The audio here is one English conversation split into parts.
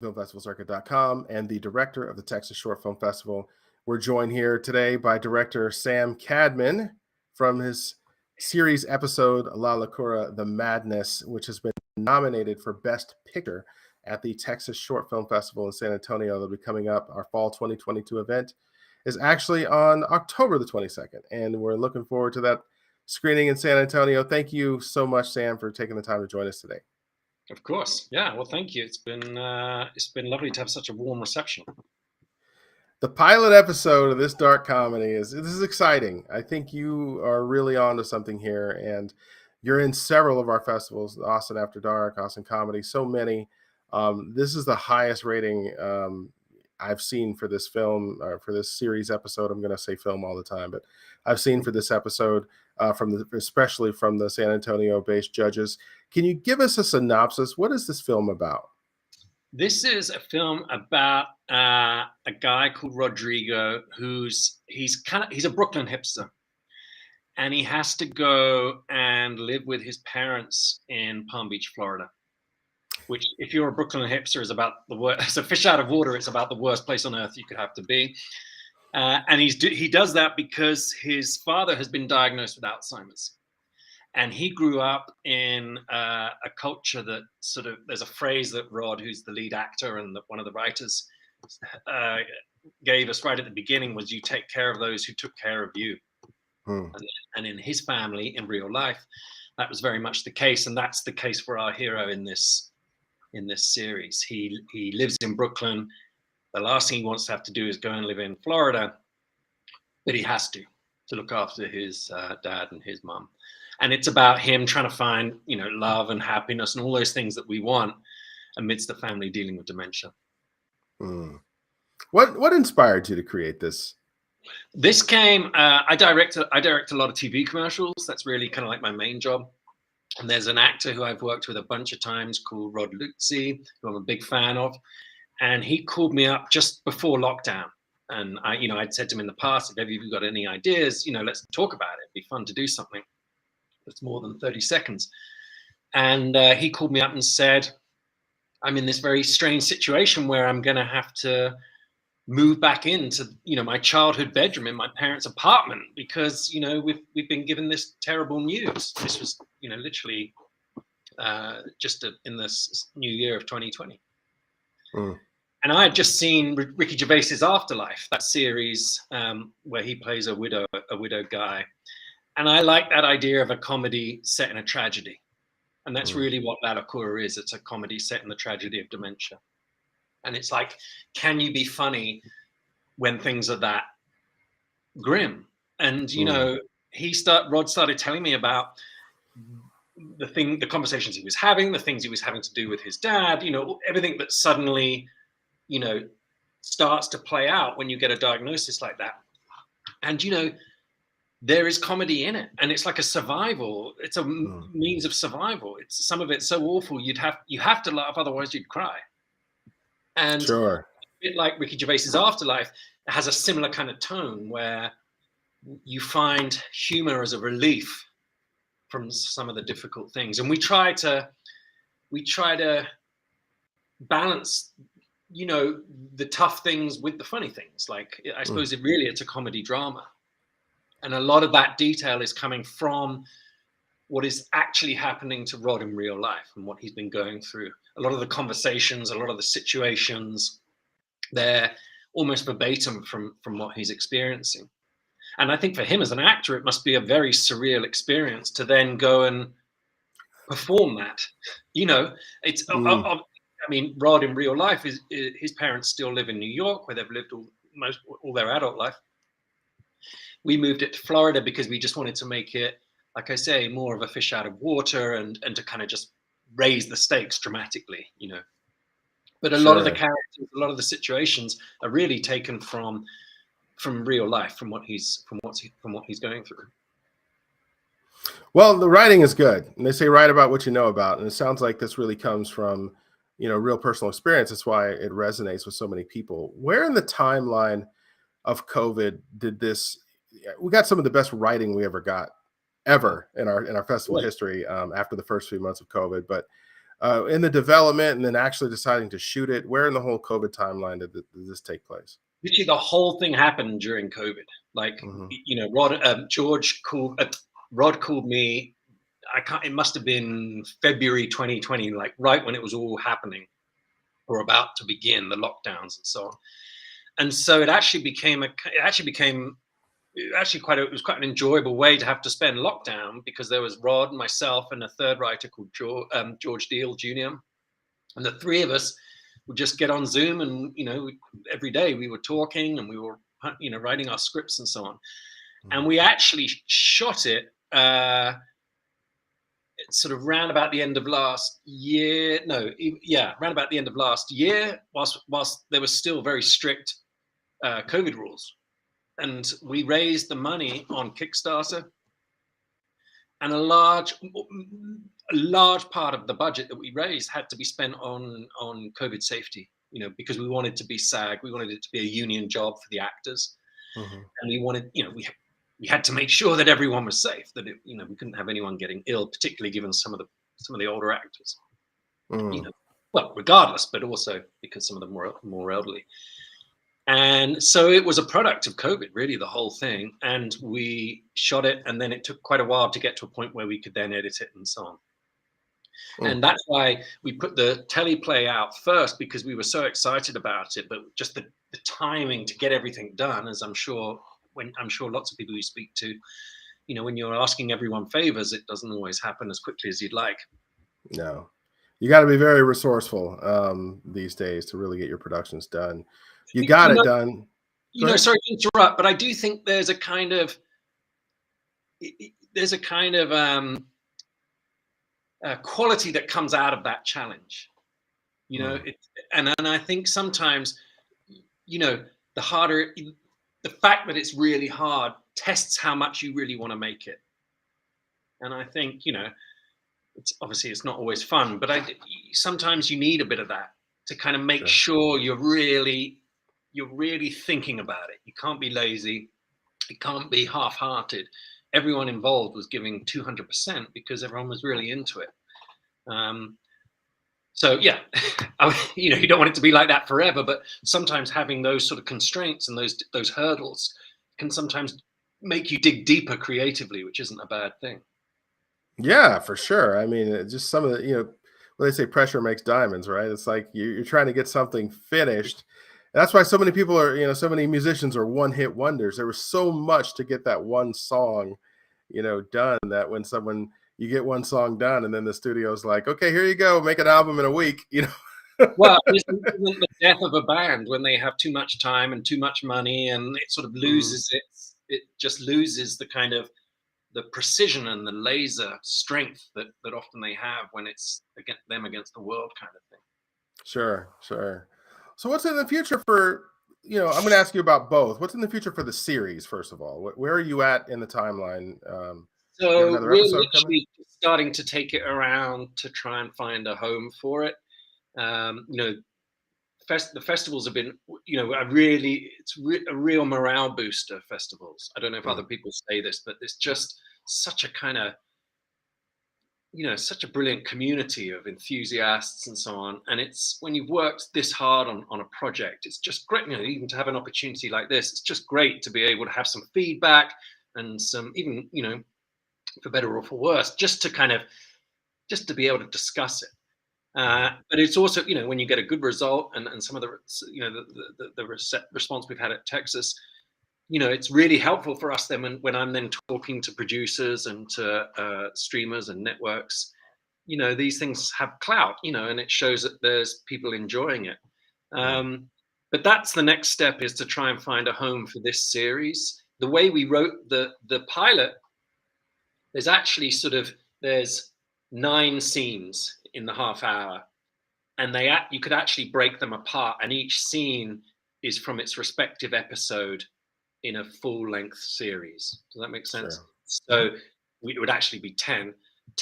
filmfestivalcircuit.com and the director of the Texas Short Film Festival. We're joined here today by director Sam Cadman from his series episode La Locura, The Madness, which has been nominated for Best Picture at the Texas Short Film Festival in San Antonio. That'll be coming up. Our fall 2022 event is actually on October the 22nd, and we're looking forward to that screening in San Antonio. Thank you so much, Sam, for taking the time to join us today. Of course. Yeah. Well, thank you. It's been lovely to have such a warm reception. The pilot episode of this dark comedy this is exciting. I think you are really onto something here, and you're in several of our festivals, Austin After Dark, Austin Comedy, so many. This is the highest rating I've seen for this film, or for this series episode. I'm going to say film all the time, but I've seen for this episode, especially from the San Antonio-based judges. Can you give us a synopsis? What is this film about? This is a film about a guy called Rodrigo, he's a Brooklyn hipster, and he has to go and live with his parents in Palm Beach, Florida. Which, if you're a Brooklyn hipster, is about the worst. It's a fish out of water. It's about the worst place on earth you could have to be. And he does that because his father has been diagnosed with Alzheimer's. And he grew up in a culture that sort of, there's a phrase that Rod, who's the lead actor and one of the writers, gave us right at the beginning, was you take care of those who took care of you. And in his family, in real life, that was very much the case. And that's the case for our hero in this series. He lives in Brooklyn. The last thing he wants to have to do is go and live in Florida, but he has to look after his dad and his mom. And it's about him trying to find, love and happiness and all those things that we want amidst the family dealing with dementia. What inspired you to create this? This came, I direct a lot of TV commercials. That's really kind of like my main job. And there's an actor who I've worked with a bunch of times called Rod Lutzi, who I'm a big fan of. And he called me up just before lockdown. And I'd said to him in the past, if you've got any ideas, let's talk about it. It'd be fun to do something that's more than 30 seconds. And he called me up and said, I'm in this very strange situation where I'm going to have to move back into, my childhood bedroom in my parents' apartment because, we've been given this terrible news. This was, literally just in this new year of 2020. And I had just seen Ricky Gervais's Afterlife, that series where he plays a widowed guy. And I like that idea of a comedy set in a tragedy. And that's really what La Locura is. It's a comedy set in the tragedy of dementia. And it's like, can you be funny when things are that grim? And, Rod started telling me about the conversations he was having, the things he was having to do with his dad, everything that suddenly, starts to play out when you get a diagnosis like that. And, there is comedy in it, and it's like a survival. It's a means of survival. It's some of it's so awful you have to laugh, otherwise you'd cry. And sure. A bit like Ricky Gervais's Afterlife, it has a similar kind of tone where you find humor as a relief from some of the difficult things, and we try to balance, the tough things with the funny things. Like, I suppose it's a comedy drama. And a lot of that detail is coming from what is actually happening to Rod in real life and what he's been going through. A lot of the conversations, a lot of the situations, they're almost verbatim from what he's experiencing. And I think for him as an actor, it must be a very surreal experience to then go and perform that. It's, Rod in real life, his parents still live in New York, where they've lived all their adult life. We moved it to Florida because we just wanted to make it, like I say, more of a fish out of water and to kind of just raise the stakes dramatically, But a lot of the characters, a lot of the situations are really taken from real life, from what he's going through. Well, the writing is good, and they say write about what you know about, and it sounds like this really comes from real personal experience. That's why it resonates with so many people. Where in the timeline of COVID did this? We got some of the best writing we ever got in our festival history after the first few months of COVID. But in the development and then actually deciding to shoot it? Where in the whole COVID timeline did this take place? Literally, the whole thing happened during COVID. Like, Hmm. Rod called me. It must have been February 2020, like right when it was all happening or about to begin, the lockdowns and so on. And so it was quite an enjoyable way to have to spend lockdown, because there was Rod, myself, and a third writer called George Deal Jr. And the three of us would just get on Zoom, and every day we were talking, and we were writing our scripts and so on. And we actually shot it sort of round about the end of last year. Round about the end of last year, whilst there was still very strict COVID rules. And we raised the money on Kickstarter, and a large part of the budget that we raised had to be spent on COVID safety, because we wanted to be SAG, we wanted it to be a union job for the actors. And we wanted, we had to make sure that everyone was safe, that we couldn't have anyone getting ill, particularly given some of the older actors. Well, regardless, but also because some of them were more elderly. And so it was a product of COVID, really, the whole thing. And we shot it, and then it took quite a while to get to a point where we could then edit it and so on. And that's why we put the teleplay out first, because we were so excited about it. But just the timing to get everything done, as I'm sure lots of people you speak to, when you're asking everyone favors, it doesn't always happen as quickly as you'd like. No, you got to be very resourceful these days to really get your productions done. You got it done. Sorry to interrupt, but I do think there's a kind of quality that comes out of that challenge. And I think sometimes, the fact that it's really hard tests how much you really want to make it. And I think, it's not always fun, but sometimes you need a bit of that to kind of make sure you're really thinking about it. You can't be lazy. It can't be half-hearted. Everyone involved was giving 200% because everyone was really into it. So yeah, you don't want it to be like that forever, but sometimes having those sort of constraints and those hurdles can sometimes make you dig deeper creatively, which isn't a bad thing. Yeah, for sure. I mean, just some of the, they say pressure makes diamonds, right? It's like you're trying to get something finished. That's why so many people are, so many musicians are one-hit wonders. There was so much to get that one song, done, that when you get one song done and then the studio's like, okay, here you go, make an album in a week, Well, isn't the death of a band when they have too much time and too much money, and it sort of loses it just loses the kind of the precision and the laser strength that often they have when it's against the world kind of thing. Sure. So what's in the future for, I'm going to ask you about both. What's in the future for the series, first of all? Where are you at in the timeline? So we're literally starting to take it around to try and find a home for it. The festivals have been, it's a real morale booster, festivals. I don't know if other people say this, but it's just such a kind of, such a brilliant community of enthusiasts and so on. And it's when you've worked this hard on a project, it's just great, even to have an opportunity like this, it's just great to be able to have some feedback and some, even, for better or for worse, just to be able to discuss it. But it's also, when you get a good result and some of the response we've had at Texas, it's really helpful for us then when I'm then talking to producers and to streamers and networks, these things have clout, and it shows that there's people enjoying it. But that's the next step, is to try and find a home for this series. The way we wrote the pilot, there's actually there's 9 scenes in the half hour, and you could actually break them apart, and each scene is from its respective episode in a full-length series. Does that make sense? Sure. So it would actually be 10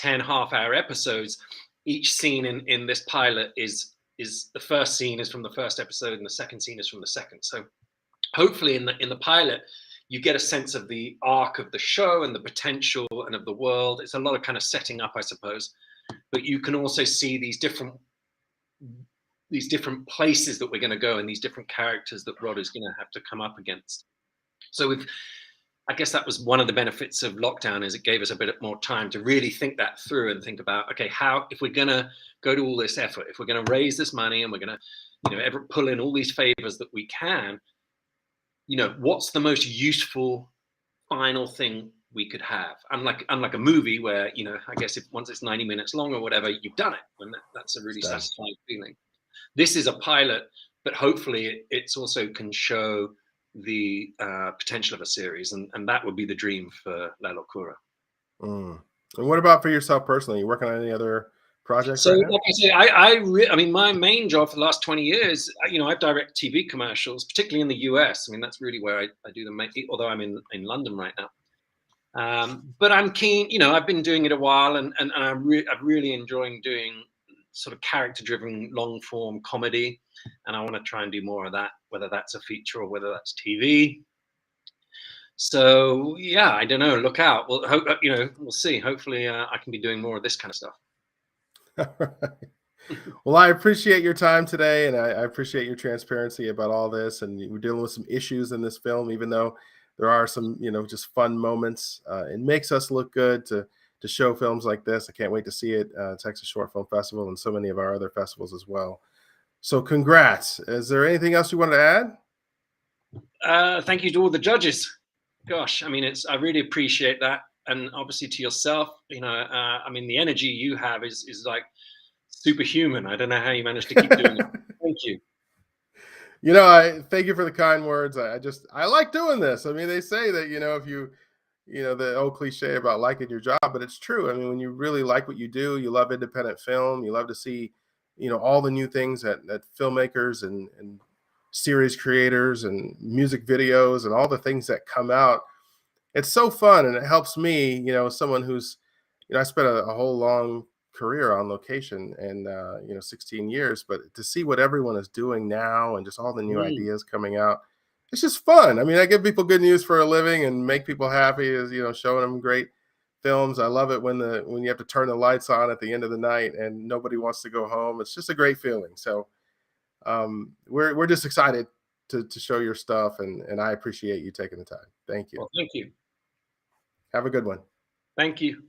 half-hour episodes. Each scene in this pilot is the first scene is from the first episode, and the second scene is from the second. So hopefully in the pilot, you get a sense of the arc of the show and the potential and of the world. It's a lot of kind of setting up, I suppose. but you can also see these different places that we're going to go and these different characters that Rod is going to have to come up against. So I guess that was one of the benefits of lockdown, is it gave us a bit more time to really think that through and think about, okay, how, if we're going to go to all this effort, if we're going to raise this money and we're going to, pull in all these favors that we can, what's the most useful final thing we could have? Unlike a movie where, I guess once it's 90 minutes long or whatever, you've done it, and that's a really satisfying feeling. This is a pilot, but hopefully it's also can show the potential of a series, and that would be the dream for La Locura. And what about for yourself personally? You working on any other projects So, right now? like I say, I mean, my main job for the last 20 years, I've directed TV commercials, particularly in the US. I mean, that's really where I do them, although I'm in London right now. But I'm keen, I've been doing it a while, and I'm really enjoying doing sort of character-driven, long-form comedy, and I want to try and do more of that, whether that's a feature or whether that's TV. So yeah, I don't know. Look out. Well, we'll see. Hopefully, I can be doing more of this kind of stuff. Well, I appreciate your time today, and I appreciate your transparency about all this. And we're dealing with some issues in this film, even though there are some, just fun moments. It makes us look good to show films like this. I can't wait to see it at Texas Short Film Festival and so many of our other festivals as well. So congrats. Is there anything else you wanted to add? Thank you to all the judges. Gosh, I mean, I really appreciate that. And obviously to yourself, I mean, the energy you have is like superhuman. I don't know how you managed to keep doing it. Thank you. I thank you for the kind words. I like doing this. I mean, they say that, if you, the old cliche about liking your job, but it's true. I mean, when you really like what you do, you love independent film, you love to see, all the new things that filmmakers and series creators and music videos and all the things that come out. It's so fun, and it helps me, someone who's, I spent a whole long career on location and 16 years, but to see what everyone is doing now and just all the new ideas coming out, it's just fun. I mean, I give people good news for a living and make people happy, is showing them great films. I love it when you have to turn the lights on at the end of the night and nobody wants to go home. It's just a great feeling. So we're just excited to show your stuff, and I appreciate you taking the time. Thank you. Well, thank you. Have a good one. Thank you.